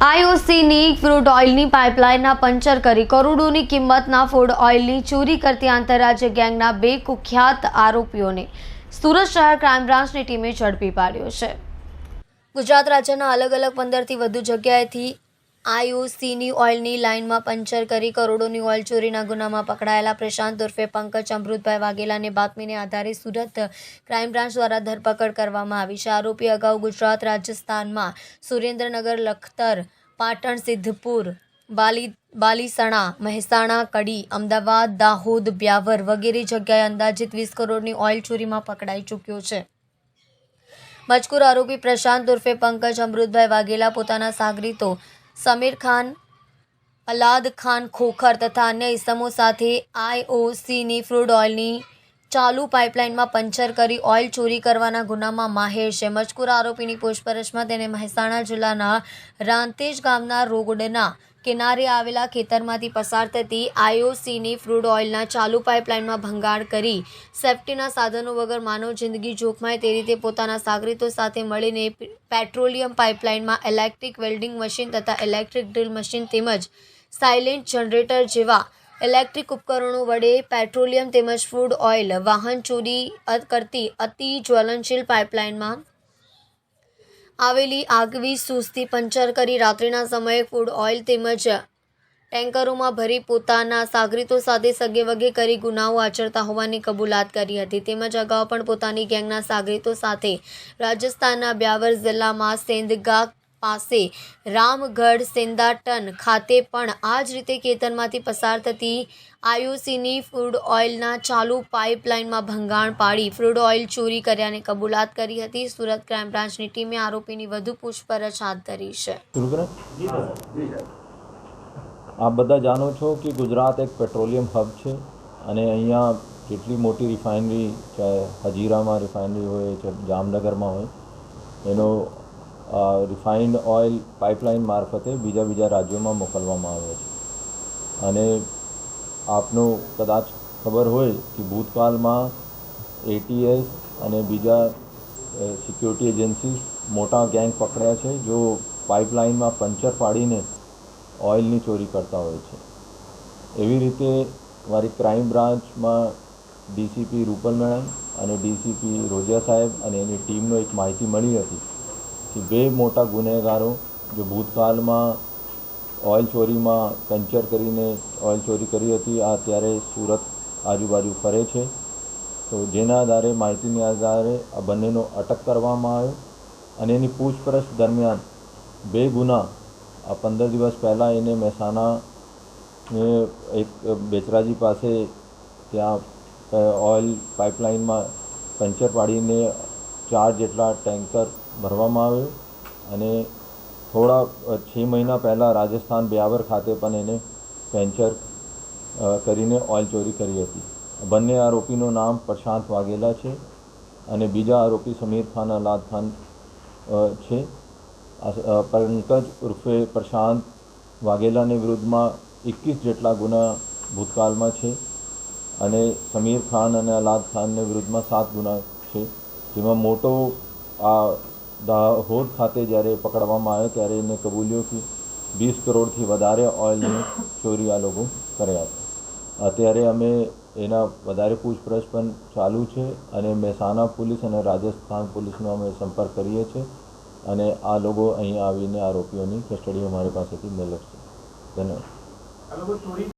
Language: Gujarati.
આઈઓસીની ક્રૂડ ઓઇલની પાઇપલાઇનના પંચર કરી કરોડોની કિંમતના ફૂડ ઓઇલની ચોરી કરતી આંતરરાજ્ય ગેંગના બે કુખ્યાત આરોપીઓને સુરત શહેર ક્રાઇમ બ્રાન્ચની ટીમે ઝડપી પાડ્યો છે। ગુજરાત રાજ્યના અલગ અલગ 15થી વધુ જગ્યાએથી આઈઓસીની ઓઇલની લાઇનમાં પંચર કરી કરોડોની ઓઇલ ચોરીના ગુનામાં પકડાયેલા પ્રશાંત ઉર્ફે પંકજ અમૃતભાઈ વાઘેલાની બાતમીને આધારે સુરત ક્રાઇમ બ્રાન્ચ દ્વારા ધરપકડ કરવામાં આવી છે। આરોપી અગાઉ ગુજરાત, રાજસ્થાનમાં સુરેન્દ્રનગર, લખતર, પાટણ, સિદ્ધપુર, બાલીસણા, મહેસાણા, કડી, અમદાવાદ, દાહોદ, બ્યાવર વગેરે જગ્યાએ અંદાજિત 20 કરોડની ઓઇલ ચોરીમાં પકડાઈ ચૂક્યો છે। મજકૂર આરોપી પ્રશાંત ઉર્ફે પંકજ અમૃતભાઈ વાઘેલા પોતાના સાગરીતો સમીર ખાન, અલાદ ખાન ખોખર તથા અન્ય ઇસમો સાથે આઈઓસીની ક્રૂડ ઓઇલની ચાલુ પાઇપલાઇનમાં પંચર કરી ઓઇલ ચોરી કરવાના ગુનામાં માહેર છે। મજકૂર આરોપીની પૂછપરછમાં તેને મહેસાણા જિલ્લાના રાંતેજ ગામના રોડના કિનારે આવેલા ખેતરમાંથી પસાર થતી આઈઓસીની ક્રૂડ ઓઇલના ચાલુ પાઇપલાઇનમાં ભંગાણ કરી સેફ્ટીના સાધનો વગર માનવ જિંદગી જોખમાય તે રીતે પોતાના સાગરીતો સાથે મળીને પેટ્રોલિયમ પાઇપલાઇનમાં ઇલેક્ટ્રિક વેલ્ડિંગ મશીન તથા ઇલેક્ટ્રિક ડ્રીલ મશીન તેમજ સાયલેન્ટ જનરેટર જેવા ઇલેક્ટ્રિક ઉપકરણો વડે પેટ્રોલિયમ તેમજ ક્રૂડ ઓઇલ વાહન ચોરી કરતી અતિ જ્વલનશીલ પાઇપલાઇનમાં આવેલી આગવી સૂઝથી પંચર કરી રાત્રિના સમયે ક્રૂડ ઓઇલ તેમજ ટેન્કરોમાં ભરી પોતાના સાગરીતો સાથે સગેવગે કરી ગુનાઓ આચરતા હોવાની કબૂલાત કરી હતી। તેમજ અગાઉ પણ પોતાની ગેંગના સાગરીતો સાથે રાજસ્થાનના બ્યાવર જિલ્લામાં સેંધગા પાસે રામગઢ સેંદાટન ખાતે પણ આ જ રીતે ખેતરમાંથી પસાર થતી આઈઓસીની ક્રૂડ ઓઇલના ચાલુ પાઇપલાઇનમાં ભંગાણ પાડી ક્રૂડ ઓઇલ ચોરી કર્યાની કબૂલાત કરી હતી। સુરત ક્રાઇમ બ્રાન્ચની ટીમે આરોપીની વધુ પૂછપરછ હાથ ધરી છે। આપ બધા જાણો છો કે ગુજરાત એક પેટ્રોલિયમ હબ છે અને અહીંયા કેટલી મોટી રિફાઇનરી, ચાહે હજીરામાં રિફાઇનરી હોય, ચાહે જામનગરમાં હોય, એનો રિફાઇન્ડ ઓઇલ પાઇપલાઇન મારફતે બીજા રાજ્યોમાં મોકલવામાં આવે છે। અને આપનું કદાચ ખબર હોય કે ભૂતકાળમાં એટીએસ અને બીજા સિક્યોરિટી એજન્સી મોટા ગેંગ પકડ્યા છે જો પાઇપલાઇનમાં પંચર પાડીને ઓઇલની ચોરી કરતા હોય છે। એવી રીતે મારી ક્રાઇમ બ્રાન્ચમાં ડીસીપી રૂપલ મેડમ અને ડીસીપી રોજિયા સાહેબ અને એની ટીમનો એક માહિતી મળી હતી કે બે મોટા ગુનેગારો જો ભૂતકાળમાં ઓઇલ ચોરીમાં પંચર કરીને ઓઇલ ચોરી કરી હતી, આ અત્યારે સુરત આજુબાજુ ફરે છે। તો જેના આધારે માહિતીના આધારે આ બંનેનો અટક કરવામાં આવ્યો અને એની પૂછપરછ દરમિયાન બે ગુના આ 15 દિવસ પહેલાં એને મહેસાણા એક બેચરાજી પાસે ત્યાં ઓઇલ પાઇપલાઇનમાં પંચર પાડીને 4 જેટલા ટેન્કર ભરવામાં આવ્યો અને થોડા 6 મહિના પહેલાં રાજસ્થાન બ્યાવર ખાતે પણ એને પંચર કરીને ઓઇલ ચોરી કરી હતી। બંને આરોપીનું નામ પ્રશાંત વાઘેલા છે અને બીજા આરોપી સમીર ખાન, અલાદ ખાન છે। પંકજ ઉર્ફે પ્રશાંત વાઘેલાની વિરુદ્ધમાં 21 જેટલા ગુના ભૂતકાળમાં છે અને સમીર ખાન અને અલાદ ખાનની વિરુદ્ધમાં 7 ગુના છે, જેમાં મોટો આ દાહોદ ખાતે જ્યારે પકડવામાં આવ્યો ત્યારે એને કબૂલ્યો કે 20 કરોડથી વધારે ઓઇલની ચોરી આ લોકો કર્યા હતા। અત્યારે અમે એના વધારે પૂછપરછ પણ ચાલુ છે અને મહેસાણા પોલીસ અને રાજસ્થાન પોલીસનો અમે સંપર્ક કરીએ છીએ અને આ લોકો અહીં આવીને આરોપીઓની કસ્ટડી અમારી પાસેથી મેળવશે। ધન્યવાદ।